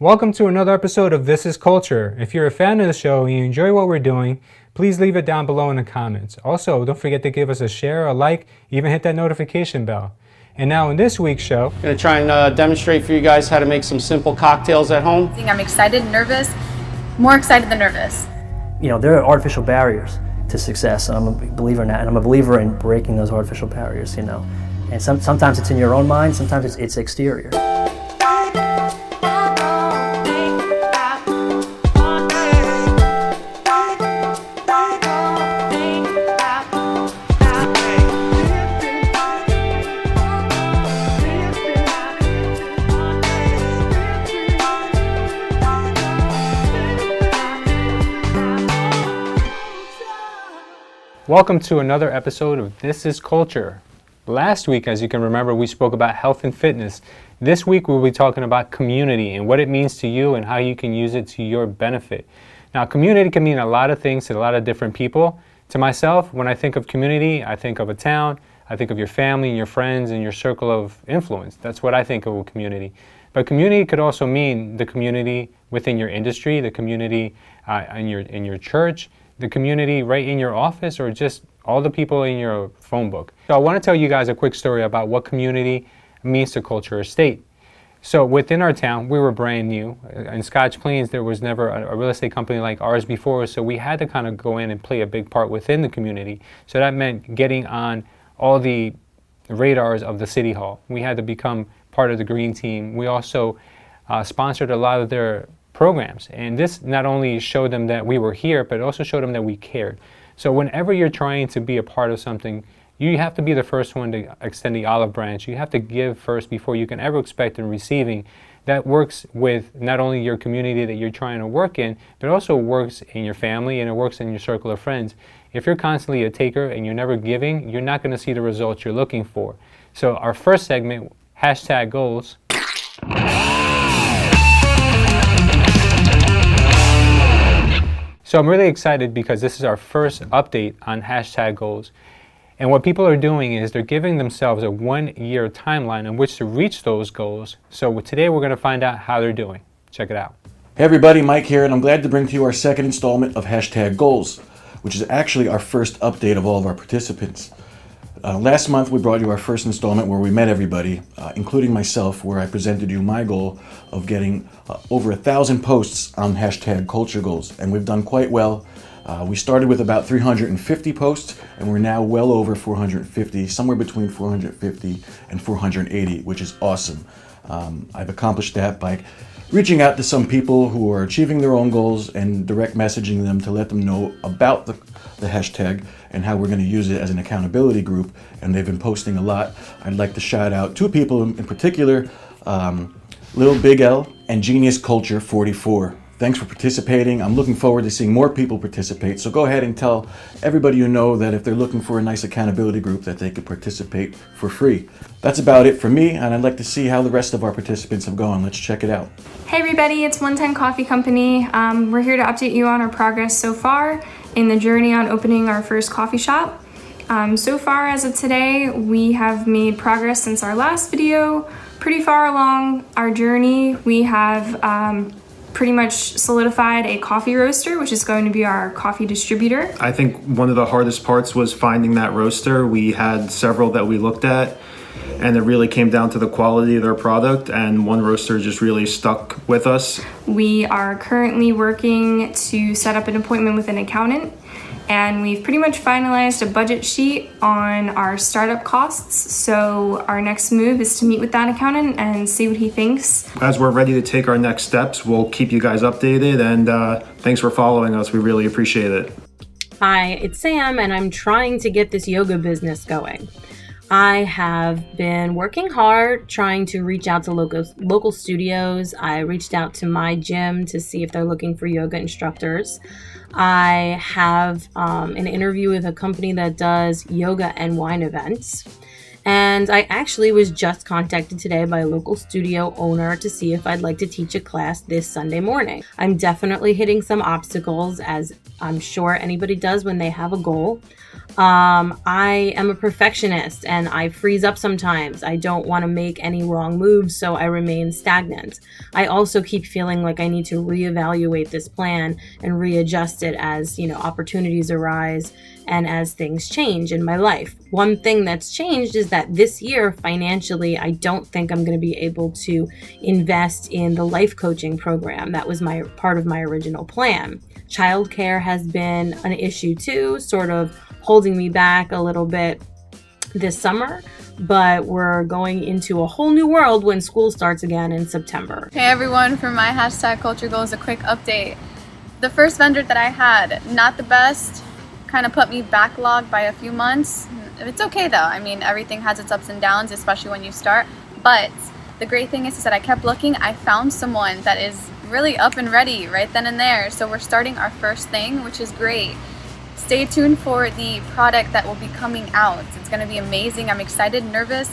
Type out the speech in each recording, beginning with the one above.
Welcome to another episode of This is Culture. If you're a fan of the show and you enjoy what we're doing, please leave it down below in the comments. Also, don't forget to give us a share, a like, even hit that notification bell. And now in this week's show, I'm going to try and demonstrate for you guys how to make some simple cocktails at home. I'm excited, nervous, more excited than nervous. You know, there are artificial barriers to success, and I'm a believer in that, and I'm a believer in breaking those artificial barriers, you know. And sometimes it's in your own mind, sometimes it's exterior. welcome to another episode of This is Culture. Last week, as you can remember, we spoke about health and fitness. This week, we'll be talking about community and what it means to you and how you can use it to your benefit. Now, community can mean a lot of things to a lot of different people. To myself, when I think of community, I think of a town, I think of your family and your friends and your circle of influence. That's what I think of a community. But community could also mean the community within your industry, the community in your church, the community right in your office, or just all the people in your phone book. So I want to tell you guys a quick story about what community means to Culture Estate. So within our town, we were brand new. In Scotch Plains, there was never a real estate company like ours before, so we had to kind of go in and play a big part within the community. So that meant getting on all the radars of the City Hall. We had to become part of the green team. We also sponsored a lot of their programs, and this not only showed them that we were here, but also showed them that we cared. So whenever you're trying to be a part of something, you have to be the first one to extend the olive branch. You have to give first before you can ever expect in receiving. That works with not only your community that you're trying to work in, but also works in your family and it works in your circle of friends. If you're constantly a taker and you're never giving, you're not going to see the results you're looking for. So our first segment, hashtag goals. So I'm really excited because this is our first update on hashtag goals. And what people are doing is they're giving themselves a 1-year timeline in which to reach those goals. So today we're going to find out how they're doing. Check it out. Hey everybody, Mike here, and I'm glad to bring to you our second installment of hashtag goals, which is actually our first update of all of our participants. Last month we brought you our first installment where we met everybody, including myself, where I presented you my goal of getting over 1,000 posts on hashtag culture goals, and we've done quite well. We started with about 350 posts, and we're now well over 450, somewhere between 450 and 480, which is awesome. I've accomplished that by reaching out to some people who are achieving their own goals and direct messaging them to let them know about the hashtag and how we're going to use it as an accountability group, and they've been posting a lot. I'd like to shout out two people in particular, Little Big L and Genius Culture 44. Thanks for participating. I'm looking forward to seeing more people participate, so go ahead and tell everybody you know that if they're looking for a nice accountability group that they could participate for free. That's about it for me, and I'd like to see how the rest of our participants have gone. Let's check it out. Hey everybody, it's 110 Coffee Company. We're here to update you on our progress so far in the journey on opening our first coffee shop. So far as of today, we have made progress since our last video. Pretty far along our journey, we have pretty much solidified a coffee roaster, which is going to be our coffee distributor. I think one of the hardest parts was finding that roaster. We had several that we looked at, and it really came down to the quality of their product, and one roaster just really stuck with us. We are currently working to set up an appointment with an accountant, and we've pretty much finalized a budget sheet on our startup costs. So our next move is to meet with that accountant and see what he thinks. As we're ready to take our next steps, we'll keep you guys updated, and thanks for following us. We really appreciate it. Hi, it's Sam, and I'm trying to get this yoga business going. I have been working hard trying to reach out to local studios. I reached out to my gym to see if they're looking for yoga instructors. I have an interview with a company that does yoga and wine events. And I actually was just contacted today by a local studio owner to see if I'd like to teach a class this Sunday morning. I'm definitely hitting some obstacles, as I'm sure anybody does when they have a goal. I am a perfectionist and I freeze up sometimes. I don't want to make any wrong moves, so I remain stagnant. I also keep feeling like I need to reevaluate this plan and readjust it as, opportunities arise and as things change in my life. One thing that's changed is that this year, financially, I don't think I'm going to be able to invest in the life coaching program. That was part of my original plan. Childcare has been an issue too, sort of holding me back a little bit this summer, but we're going into a whole new world when school starts again in September. Hey everyone, for my #culture goals, a quick update. The first vendor that I had, not the best, kind of put me backlogged by a few months. It's okay though. I mean, everything has its ups and downs, especially when you start. But the great thing is that I kept looking. I found someone that is really up and ready right then and there. So we're starting our first thing, which is great. Stay tuned for the product that will be coming out. It's going to be amazing. I'm excited, nervous,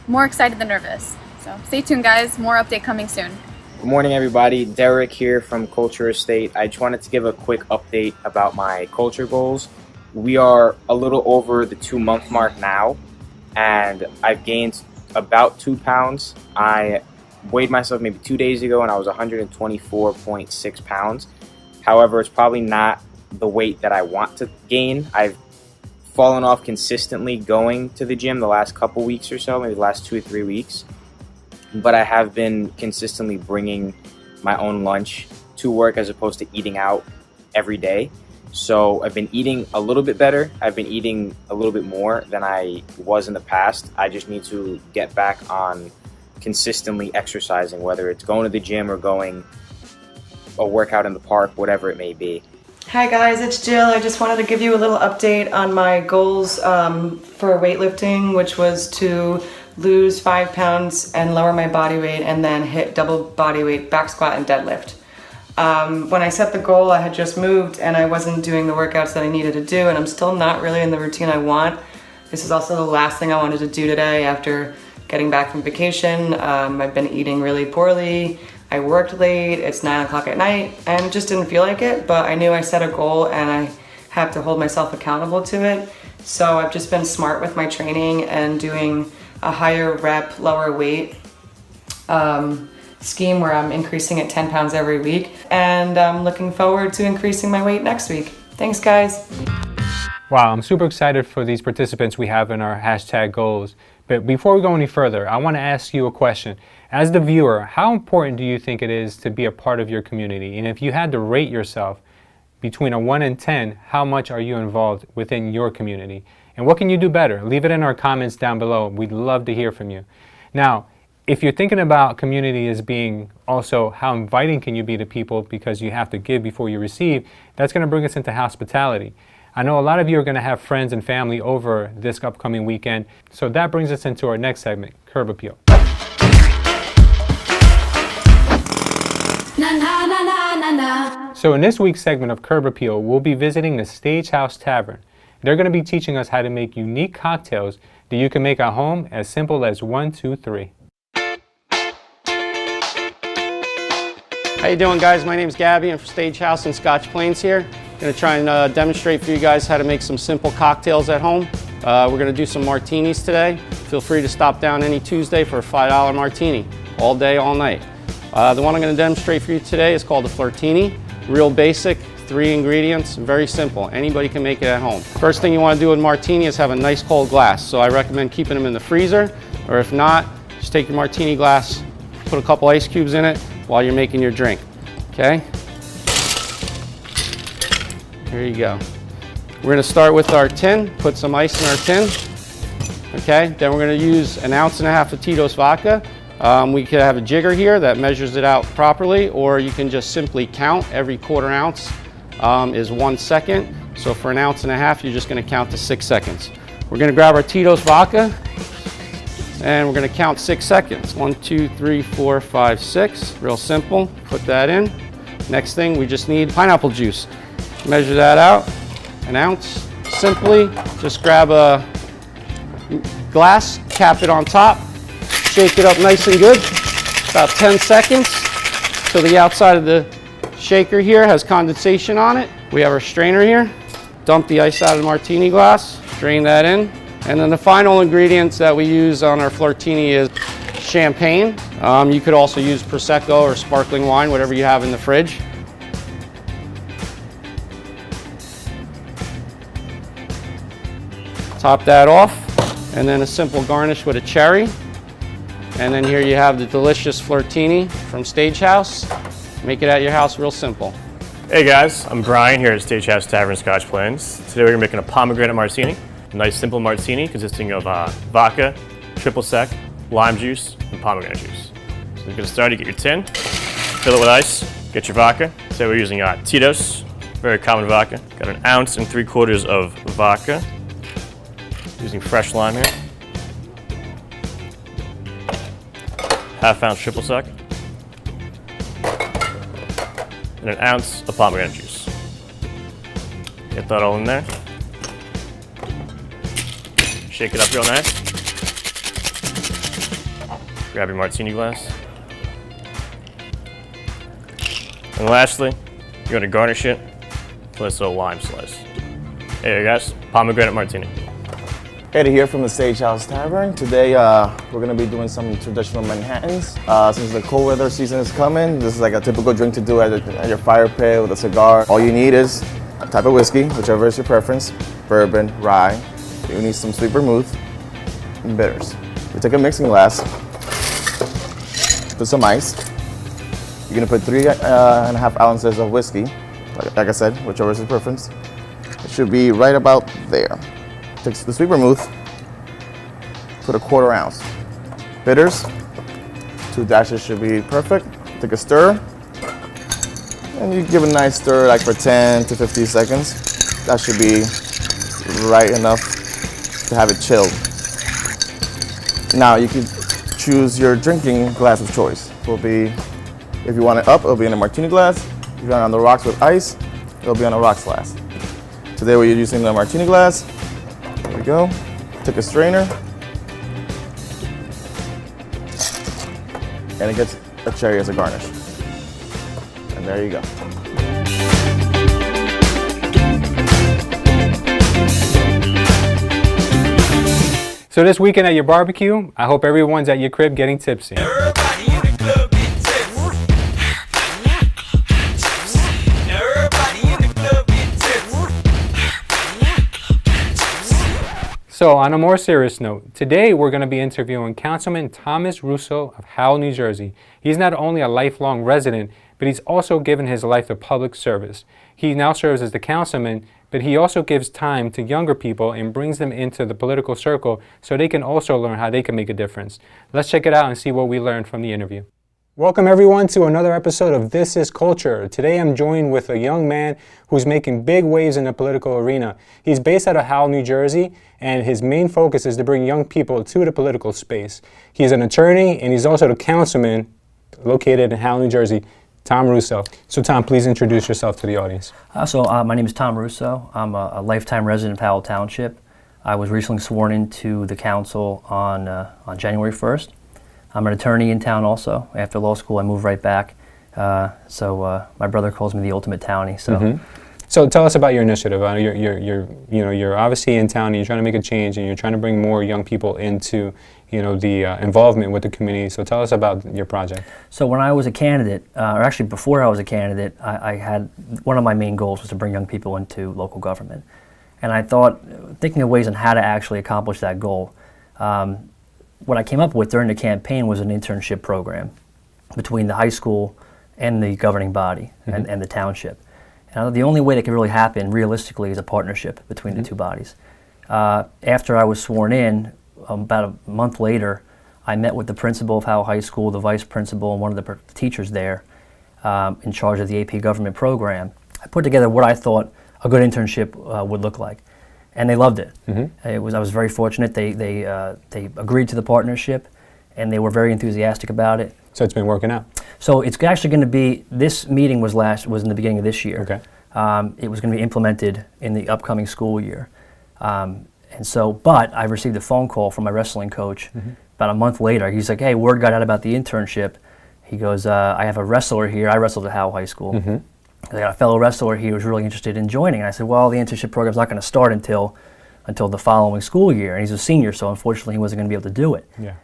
more excited than nervous. So stay tuned, guys. More update coming soon. Good morning, everybody. Derek here from Culture Estate. I just wanted to give a quick update about my culture goals. We are a little over the 2-month mark now, and I've gained about 2 pounds. I weighed myself maybe 2 days ago, and I was 124.6 pounds. However, it's probably not the weight that I want to gain. I've fallen off consistently going to the gym the last couple weeks or so, maybe the last 2 or 3 weeks. But I have been consistently bringing my own lunch to work as opposed to eating out every day. So I've been eating a little bit better. I've been eating a little bit more than I was in the past. I just need to get back on consistently exercising, whether it's going to the gym or going a workout in the park, whatever it may be. Hi guys, it's Jill. I just wanted to give you a little update on my goals for weightlifting, which was to lose 5 pounds and lower my body weight and then hit double body weight back squat and deadlift. When I set the goal, I had just moved and I wasn't doing the workouts that I needed to do, and I'm still not really in the routine I want. This is also the last thing I wanted to do today after getting back from vacation. I've been eating really poorly. I worked late, it's 9 o'clock at night, and just didn't feel like it, but I knew I set a goal and I have to hold myself accountable to it. So I've just been smart with my training and doing a higher rep, lower weight scheme where I'm increasing it 10 pounds every week. And I'm looking forward to increasing my weight next week. Thanks, guys. Wow, I'm super excited for these participants we have in our #goals. But before we go any further, I want to ask you a question. As the viewer, how important do you think it is to be a part of your community? And if you had to rate yourself between a 1 and 10, how much are you involved within your community? And what can you do better? Leave it in our comments down below. We'd love to hear from you. Now, if you're thinking about community as being also how inviting can you be to people because you have to give before you receive, that's going to bring us into hospitality. I know a lot of you are going to have friends and family over this upcoming weekend, so that brings us into our next segment, Curb Appeal. So in this week's segment of Curb Appeal, we'll be visiting the Stage House Tavern. They're going to be teaching us how to make unique cocktails that you can make at home as simple as 1, 2, 3. How you doing, guys? My name's Gabby. I'm from Stage House in Scotch Plains here. Going to try and demonstrate for you guys how to make some simple cocktails at home. We're going to do some martinis today. Feel free to stop down any Tuesday for a $5 martini, all day, all night. The one I'm going to demonstrate for you today is called the Flirtini. Real basic, 3 ingredients, very simple. Anybody can make it at home. First thing you want to do with martini is have a nice cold glass. So I recommend keeping them in the freezer, or if not, just take your martini glass, put a couple ice cubes in it while you're making your drink, okay? Here you go. We're going to start with our tin, put some ice in our tin, okay? Then we're going to use 1.5 ounces of Tito's vodka. We could have a jigger here that measures it out properly, or you can just simply count. Every 1/4 ounce is 1 second. So for 1.5 ounces, you're just going to count to 6 seconds. We're going to grab our Tito's vodka, and we're going to count 6 seconds. 1, 2, 3, 4, 5, 6. Real simple. Put that in. Next thing, we just need pineapple juice. Measure that out, 1 ounce. Simply just grab a glass, cap it on top, shake it up nice and good, about 10 seconds till the outside of the shaker here has condensation on it. We have our strainer here, dump the ice out of the martini glass, drain that in. And then the final ingredients that we use on our flirtini is champagne. You could also use Prosecco or sparkling wine, whatever you have in the fridge. Top that off, and then a simple garnish with a cherry. And then here you have the delicious flirtini from Stage House. Make it at your house real simple. Hey guys, I'm Brian here at Stage House Tavern, Scotch Plains. Today we're making a pomegranate martini. A nice simple martini consisting of vodka, triple sec, lime juice, and pomegranate juice. So to get started, get your tin, fill it with ice, get your vodka. Today we're using Tito's, very common vodka. Got 1 ounce and 3/4 of vodka. Using fresh lime here. 1/2 ounce triple sec. And 1 ounce of pomegranate juice. Get that all in there. Shake it up real nice. Grab your martini glass. And lastly, you're going to garnish it with this little lime slice. Hey guys, pomegranate martini. Eddie here from the Stage House Tavern. Today we're going to be doing some traditional Manhattans. Since the cold weather season is coming, this is like a typical drink to do at your fire pit with a cigar. All you need is a type of whiskey, whichever is your preference, bourbon, rye. You need some sweet vermouth and bitters. You take a mixing glass, put some ice. You're going to put 3.5 ounces of whiskey, like I said, whichever is your preference. It should be right about there. Take the sweet vermouth, put 1/4 ounce. Bitters, 2 dashes should be perfect. Take a stir, and you give a nice stir like for 10 to 15 seconds. That should be right enough to have it chilled. Now you can choose your drinking glass of choice. It will be, if you want it up, it'll be in a martini glass. If you want it on the rocks with ice, it'll be on a rocks glass. Today we're using the martini glass. There we go. Take a strainer. And it gets a cherry as a garnish. And there you go. So this weekend at your barbecue, I hope everyone's at your crib getting tipsy. So on a more serious note, today we're going to be interviewing Councilman Thomas Russo of Howell, New Jersey. He's not only a lifelong resident, but he's also given his life to public service. He now serves as the councilman, but he also gives time to younger people and brings them into the political circle so they can also learn how they can make a difference. Let's check it out and see what we learned from the interview. Welcome everyone to another episode of This is Culture. Today I'm joined with a young man who's making big waves in the political arena. He's based out of Howell, New Jersey, and his main focus is to bring young people to the political space. He's an attorney and he's also the councilman located in Howell, New Jersey, Tom Russo. So Tom, please introduce yourself to the audience. My name is Tom Russo. I'm a lifetime resident of Howell Township. I was recently sworn into the council on January 1st. I'm an attorney in town also. After law school, I moved right back. So my brother calls me the ultimate townie. So, So tell us about your initiative. You're obviously in town and you're trying to make a change and you're trying to bring more young people into the involvement with the community. So tell us about your project. So when I was a candidate, or actually before I was a candidate, I had one of my main goals was to bring young people into local government. And I thought, thinking of ways on how to actually accomplish that goal, what I came up with during the campaign was an internship program between the high school and the governing body and the township. And the only way that can really happen realistically is a partnership between the two bodies. After I was sworn in, about a month later, I met with the principal of Howell High School, the vice principal, and one of the teachers there in charge of the AP government program. I put together what I thought a good internship would look like. And they loved it. I was very fortunate. They agreed to the partnership, and they were very enthusiastic about it. So it's been working out. So it's actually going to be. This meeting was in the beginning of this year. Okay. It was going to be implemented in the upcoming school year, but I received a phone call from my wrestling coach about a month later. He's like, "Hey, word got out about the internship." He goes, "I have a wrestler here. I wrestled at Howell High School." I got a fellow wrestler here who was really interested in joining. And I said, well, the internship program's not going to start until the following school year. And he's a senior, so unfortunately he wasn't going to be able to do it. Yeah.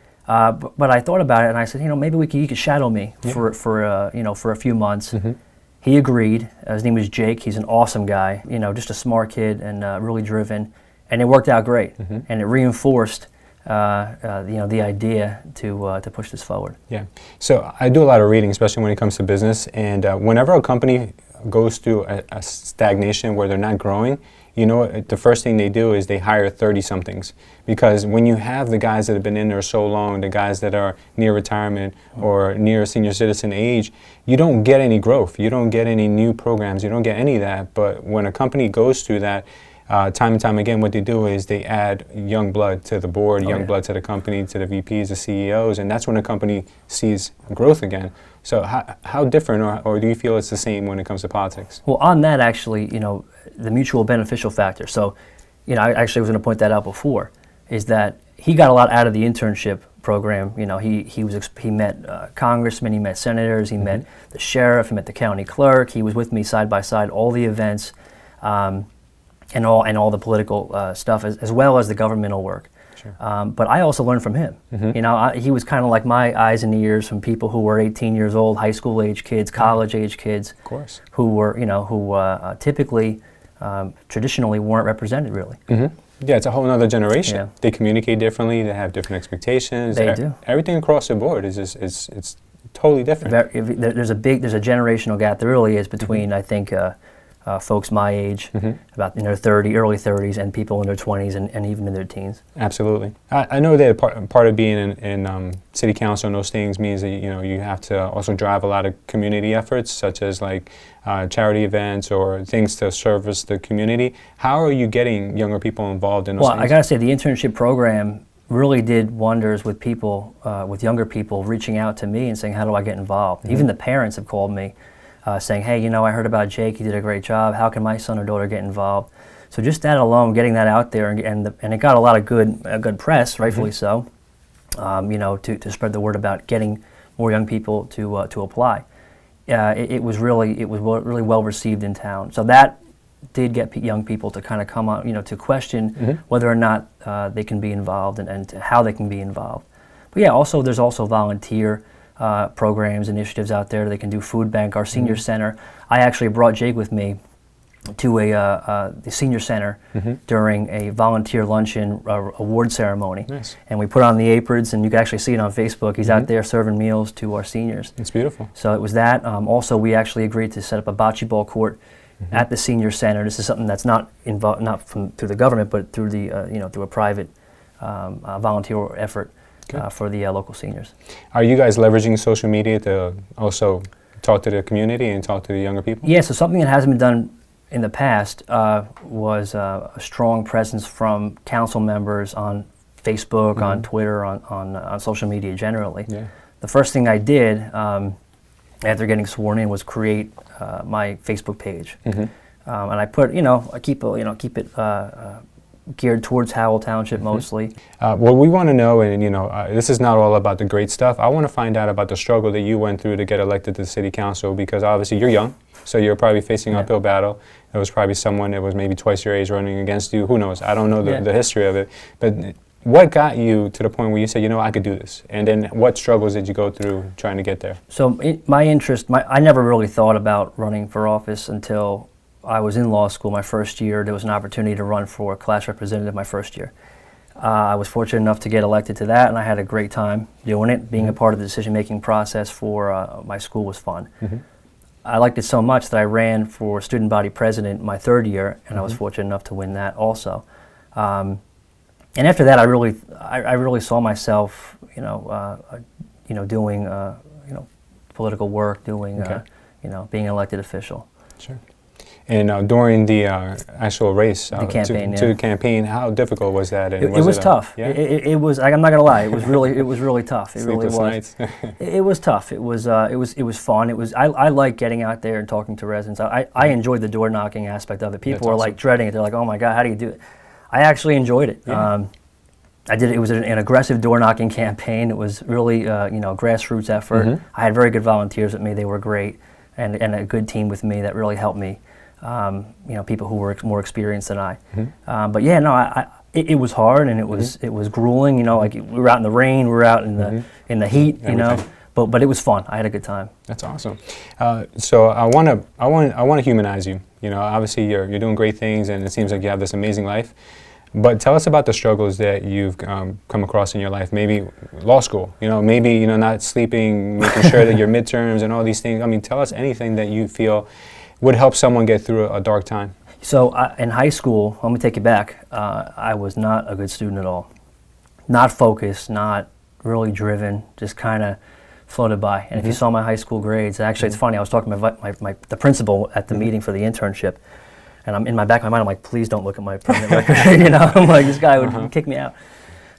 But I thought about it, and I said, maybe you could shadow me for a few months. He agreed. His name was Jake. He's an awesome guy. Just a smart kid and really driven. And it worked out great. And it reinforced the idea to push this forward. Yeah. So I do a lot of reading, especially when it comes to business. And whenever a company goes through a stagnation where they're not growing, the first thing they do is they hire 30-somethings. Because when you have the guys that have been in there so long, the guys that are near retirement or near senior citizen age, you don't get any growth. You don't get any new programs. You don't get any of that. But when a company goes through that, time and time again, what they do is they add young blood to the board, young blood to the company, to the VPs, the CEOs, and that's when a company sees growth again. So how different, or do you feel it's the same when it comes to politics? Well, on that, actually, the mutual beneficial factor. So, I actually was going to point that out before, is that he got a lot out of the internship program. He met congressmen, he met senators, he met the sheriff, he met the county clerk. He was with me side by side, all the events, and all the political stuff, as well as the governmental work. Sure. But I also learned from him. He was kind of like my eyes and ears from people who were 18 years old, high school age kids, college age kids, of course, who were typically, traditionally weren't represented really. Yeah, it's a whole other generation. Yeah. They communicate differently. They have different expectations. They do. Everything across the board is it's totally different. There's a generational gap. There really is between I think. Folks my age, about in their early 30s, and people in their 20s and even in their teens. Absolutely. I know that part of being in city council and those things means that you have to also drive a lot of community efforts, such as like charity events or things to service the community. How are you getting younger people involved in those things? Well, I got to say the internship program really did wonders with people, with younger people reaching out to me and saying, how do I get involved? Even the parents have called me. Saying, hey, I heard about Jake, he did a great job, how can my son or daughter get involved? So just that alone, getting that out there, and it got a lot of good press, rightfully so, to spread the word about getting more young people to apply. It was really well received in town. So that did get young people to kind of come on, to question whether or not they can be involved and how they can be involved. But yeah, there's also volunteer programs, initiatives out there. They can do food bank, our senior center. I actually brought Jake with me to the senior center during a volunteer luncheon award ceremony. Nice. And we put on the aprons, and you can actually see it on Facebook. He's out there serving meals to our seniors. It's beautiful. So it was that. Also, we actually agreed to set up a bocce ball court at the senior center. This is something that's not through the government, but through the through a private volunteer effort. For the local seniors. Are you guys leveraging social media to also talk to the community and talk to the younger people? Yeah, so something that hasn't been done in the past was a strong presence from council members on Facebook, on Twitter, on social media generally. Yeah. The first thing I did after getting sworn in was create my Facebook page. And I put, I keep it geared towards Howell Township mostly. What we want to know, and this is not all about the great stuff. I want to find out about the struggle that you went through to get elected to the city council, because obviously you're young, so you're probably facing an uphill battle. There was probably someone that was maybe twice your age running against you. Who knows? I don't know the history of it. But what got you to the point where you said, I could do this? And then what struggles did you go through trying to get there? So I never really thought about running for office until I was in law school my first year. There was an opportunity to run for class representative my first year. I was fortunate enough to get elected to that, and I had a great time doing it. Being a part of the decision-making process for my school was fun. I liked it so much that I ran for student body president my third year, and I was fortunate enough to win that also. And after that, I really saw myself, doing political work, doing being an elected official. Sure. And during the actual race, the campaign, to the campaign, how difficult was that? And it was tough. Yeah? It was. I'm not gonna lie. It was really tough. It really was. Nights. It was tough. It was fun. It was. I like getting out there and talking to residents. I enjoyed the door knocking aspect of it. People were like dreading it. They're like, oh my God, how do you do it? I actually enjoyed it. Yeah. I did. It was an aggressive door knocking campaign. It was really a grassroots effort. I had very good volunteers with me. They were great. and a good team with me that really helped me. People who were more experienced than I. But yeah, no, it was hard and it was grueling. Like we were out in the rain, we were out in the heat. But it was fun. I had a good time. That's awesome. So I want to humanize you. Obviously you're doing great things, and it seems like you have this amazing life. But tell us about the struggles that you've come across in your life. Maybe law school. Maybe not sleeping, making sure that your midterms and all these things. I mean, tell us anything that you feel would help someone get through a dark time. So in high school, let me take you back. I was not a good student at all. Not focused, not really driven, just kind of floated by. And if you saw my high school grades, actually it's funny, I was talking to the principal at the meeting for the internship, and I'm in my back of my mind, I'm like, please don't look at my permanent record. I'm like, this guy would kick me out.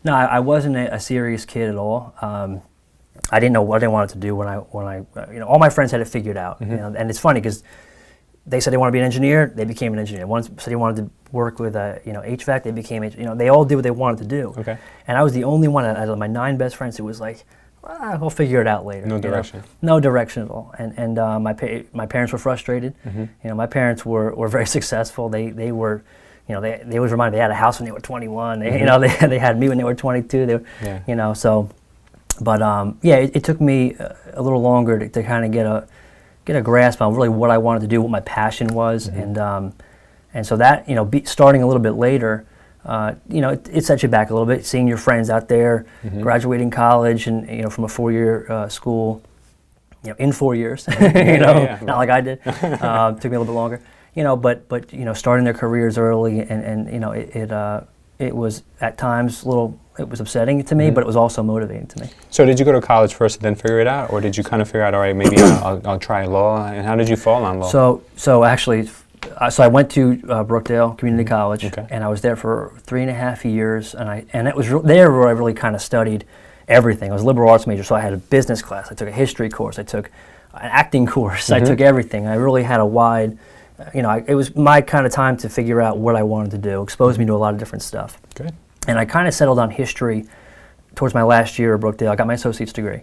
No, I wasn't a serious kid at all. I didn't know what I wanted to do when I all my friends had it figured out. And it's funny because they said they wanted to be an engineer, they became an engineer. One said they wanted to work with HVAC, they became they all did what they wanted to do. Okay. And I was the only one out of my 9 best friends who was like, we'll figure it out later. No direction. No direction at all. And my parents were frustrated. My parents were very successful. They were, they always reminded me they had a house when they were 21. They had me when they were 22. So, but it took me a little longer to kind of get a grasp on really what I wanted to do, what my passion was, and so that starting a little bit later. It sets you back a little bit, seeing your friends out there, graduating college, and from a 4-year school, in 4 years, not like I did. Took me a little bit longer, but starting their careers early, and it was at times it was upsetting to me, but it was also motivating to me. So did you go to college first and then figure it out, or did you kind of figure out, all right, maybe I'll try law, and how did you fall on law? So actually. So I went to Brookdale Community College, and I was there for 3.5 years, and it was there where I really kind of studied everything. I was a liberal arts major, so I had a business class, I took a history course, I took an acting course, I took everything. I really had a wide, it was my kind of time to figure out what I wanted to do, exposed me to a lot of different stuff. Good. And I kind of settled on history towards my last year at Brookdale. I got my associate's degree.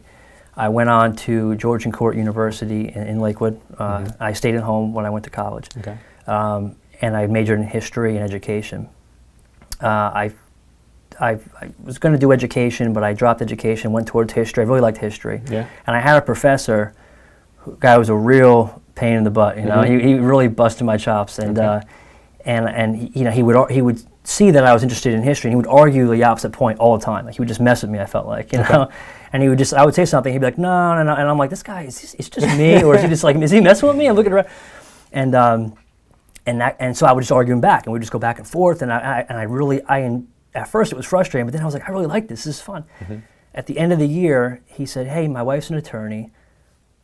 I went on to Georgian Court University in Lakewood. I stayed at home when I went to college. Okay. And I majored in history and education. I was going to do education, but I dropped education, went towards history. I really liked history. Yeah. And I had a professor, guy was a real pain in the butt. He really busted my chops, and he would see that I was interested in history, and he would argue the opposite point all the time. Like he would just mess with me. I felt like and he would I would say something, he'd be like, no, and I'm like, this guy it's just me, or is he just like, is he messing with me? I'm looking around, and so I would just argue him back, and we'd just go back and forth, and at first it was frustrating, but then I was like, I really like this. This is fun. At the end of the year, he said, hey, my wife's an attorney.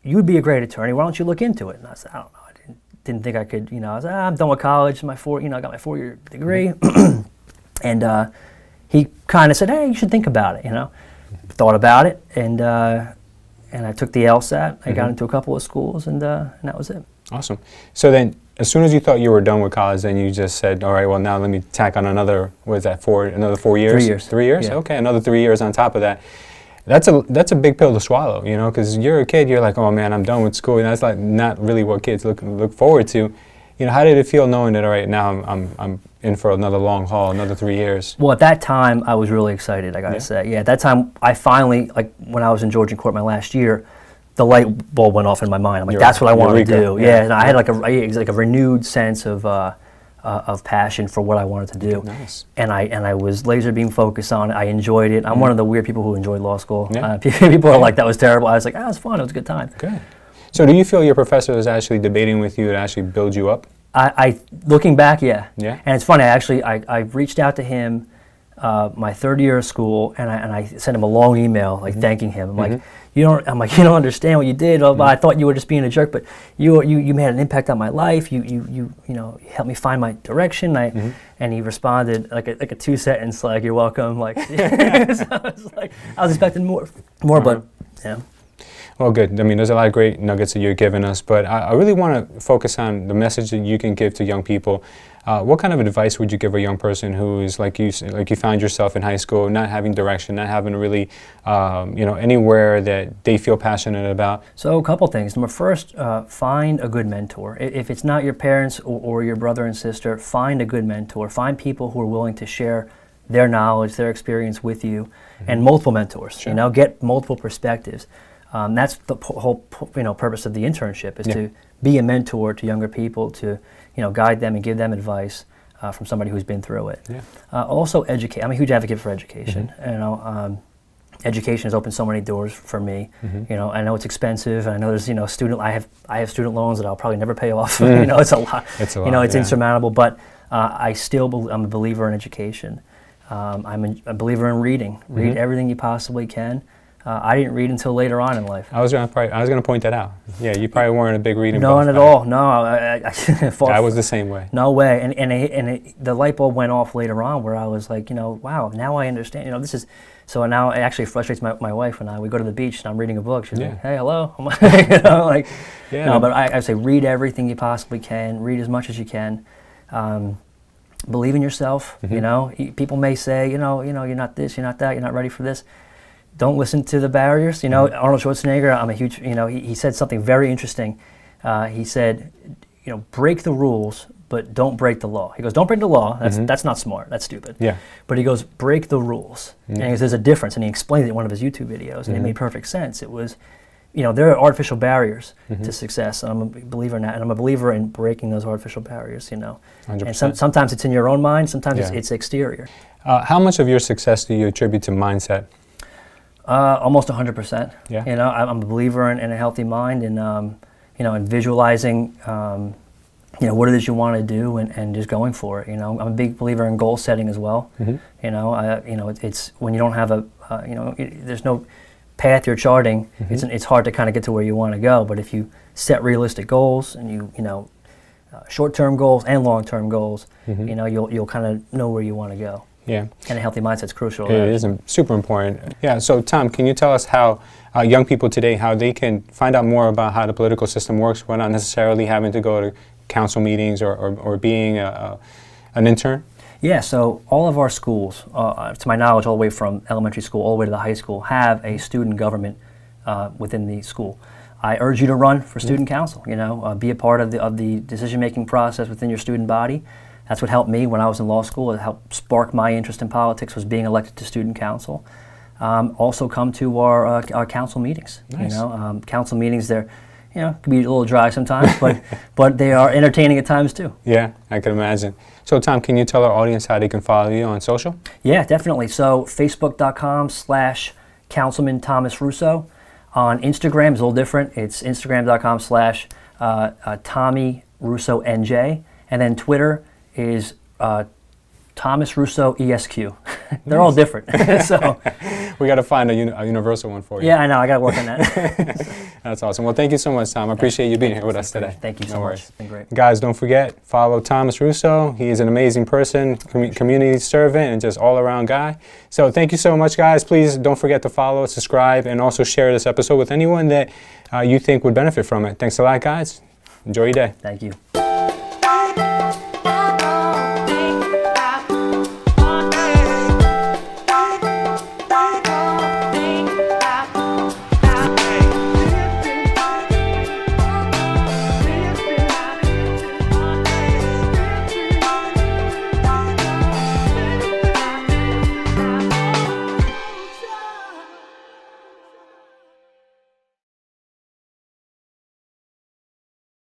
You would be a great attorney. Why don't you look into it? And I said, I don't know. I didn't think I could. I was I'm done with college. I got my 4-year degree, and he kind of said, hey, you should think about it. Thought about it, and I took the LSAT. I got into a couple of schools, and that was it. Awesome. So then, as soon as you thought you were done with college, then you just said, all right, well, now let me tack on another, another 4 years? 3 years. 3 years? Yeah. Okay, another 3 years on top of that. That's a big pill to swallow, because you're a kid, you're like, oh man, I'm done with school, and that's like not really what kids look forward to. How did it feel knowing that, all right, now I'm in for another long haul, another 3 years? Well, at that time, I was really excited, I gotta say. Yeah, at that time, I finally, when I was in Georgian Court my last year, the light bulb went off in my mind. I'm like, that's what I want to do. Yeah, and I had like a renewed sense of passion for what I wanted to do. Nice. And I was laser beam focused on it. I enjoyed it. I'm one of the weird people who enjoyed law school. Yeah. People are like, that was terrible. I was like, it was fun. It was a good time. Good. So do you feel your professor was actually debating with you to actually build you up? Looking back, yeah. Yeah. And it's funny. I reached out to him my 3rd year of school, and I sent him a long email thanking him. I'm like, you don't understand what you did. I thought you were just being a jerk, but you made an impact on my life. You helped me find my direction. And he responded like a 2-sentence, like, you're welcome. Like, so I was expecting more, but yeah. Well, good. I mean, there's a lot of great nuggets that you're giving us, but I really want to focus on the message that you can give to young people. What kind of advice would you give a young person who is like you found yourself in high school, not having direction, not having really, anywhere that they feel passionate about? So a couple things. Number first, find a good mentor. If it's not your parents or your brother and sister, find a good mentor. Find people who are willing to share their knowledge, their experience with you, and multiple mentors. Sure. Get multiple perspectives. That's the whole purpose of the internship, is to be a mentor to younger people, to guide them and give them advice from somebody who's been through it. Yeah. Also educate. I'm a huge advocate for education. Education has opened so many doors for me. I know it's expensive, and I know there's student. I have student loans that I'll probably never pay off. It's a lot. It's a lot. It's insurmountable. But I'm a believer in education. I'm a believer in reading. Read everything you possibly can. I didn't read until later on in life. I was going to point that out. Yeah, you probably weren't a big reading. None at all. No, I was the same way. No way. And the light bulb went off later on, where I was like, wow, now I understand. This is. So now it actually frustrates my wife when we go to the beach and I'm reading a book. She's like, hey, hello. I'm like, No, but I say read everything you possibly can. Read as much as you can. Believe in yourself. People may say, you're not this, you're not that, you're not ready for this. Don't listen to the barriers. Arnold Schwarzenegger, I'm a huge, he said something very interesting. He said, break the rules, but don't break the law. He goes, don't break the law. That's not smart. That's stupid. Yeah. But he goes, break the rules. And he goes, there's a difference. And he explained it in one of his YouTube videos, and it made perfect sense. It was, there are artificial barriers to success. And I'm a believer in that. And I'm a believer in breaking those artificial barriers, 100%. And sometimes it's in your own mind. Sometimes it's exterior. How much of your success do you attribute to mindset? Almost 100%. Yeah. I'm a believer in a healthy mind, and and visualizing, what it is you want to do, and just going for it. I'm a big believer in goal setting as well. It's when you don't have there's no path you're charting. It's hard to kind of get to where you want to go. But if you set realistic goals, and short-term goals and long-term goals, you'll kind of know where you want to go. Yeah. And a healthy mindset's crucial. It is super important. Yeah, so Tom, can you tell us how young people today, how they can find out more about how the political system works without necessarily having to go to council meetings or being an intern? Yeah, so all of our schools, to my knowledge, all the way from elementary school all the way to the high school, have a student government within the school. I urge you to run for student council, be a part of the decision-making process within your student body. That's what helped me when I was in law school. It helped spark my interest in politics, was being elected to student council. Also come to our council meetings. Nice. Council meetings, they're, can be a little dry sometimes, but they are entertaining at times too. Yeah, I can imagine. So Tom, can you tell our audience how they can follow you on social? Yeah, definitely. So Facebook.com/Councilman Thomas Russo. On Instagram, it's a little different. It's Instagram.com/Tommy Russo NJ. And then Twitter is Thomas Russo ESQ. They're all different. So we got to find a universal one for you. Yeah, I know. I got to work on that. That's awesome. Well, thank you so much, Tom. I appreciate you being here with us today. Thank you so much. It's been great. Guys, don't forget, follow Thomas Russo. He is an amazing person, community servant, and just all-around guy. So thank you so much, guys. Please don't forget to follow, subscribe, and also share this episode with anyone that you think would benefit from it. Thanks a lot, guys. Enjoy your day. Thank you.